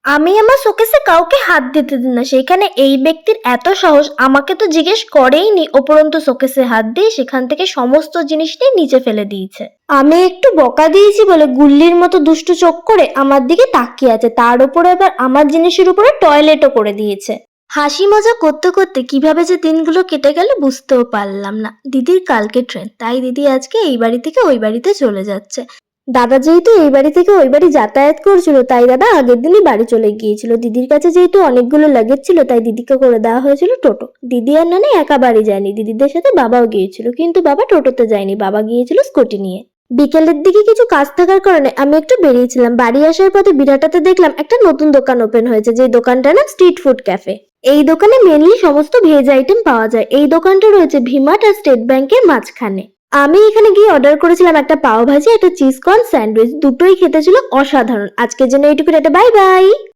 আমি আমার শোকেসে কাউকে হাত দিতে দিই না, সেখানে এই ব্যক্তির এত সাহস, আমাকে তো জিজ্ঞেস করেইনি, উপরন্তু শোকেসে হাত দিয়ে সেখান থেকে সমস্ত জিনিস নিয়ে নিচে ফেলে দিয়েছে। আমি একটু বকা দিয়েছি বলে গুল্লির মতো দুষ্টু চোখ করে আমার দিকে তাকিয়ে আছে, তার উপরে আবার আমার জিনিসের উপরে টয়লেটও করে দিয়েছে। হাসি মজা করতে করতে কিভাবে যে দিনগুলো কেটে গেল বুঝতেও পারলাম না। দিদির কালকে ট্রেন, তাই দিদি আজকে এই বাড়ি থেকে ওই বাড়িতে চলে যাচ্ছে। দাদা যেহেতু এই বাড়ি থেকে ওই বাড়ি যাতায়াত করছিল, তাই দাদা আগের দিনই বাড়ি চলে গিয়েছিল। দিদির কাছে যেহেতু অনেকগুলো লাগেজ ছিল, তাই দিদিকে করে দেওয়া হয়েছিল টোটো। দিদি আর নানি একা বাড়ি যায়নি, দিদিদের সাথে বাবাও গিয়েছিল, কিন্তু বাবা টোটোতে যায়নি, বাবা গিয়েছিল স্কুটি নিয়ে। বিকেলের দিকে কিছু কাজ থাকার কারণে আমি একটু বেরিয়েছিলাম। বাড়ি আসার পথে বিরাটাতে দেখলাম একটা নতুন দোকান ওপেন হয়েছে, যে দোকানটার নাম স্ট্রিট ফুড ক্যাফে। এই দোকানে মেনলি সমস্ত ভেজ আইটেম পাওয়া যায়। এই দোকানটা রয়েছে ভিমার্ট আর স্টেট ব্যাংকের মাঝখানে। আমি এখানে গিয়ে অর্ডার করেছিলাম একটা পাও ভাজি, একটা চিজ কর্ন স্যান্ডউইচ। দুটোই খেতে ছিল অসাধারণ। আজকের জন্য এইটুকু, একটা বাই বাই।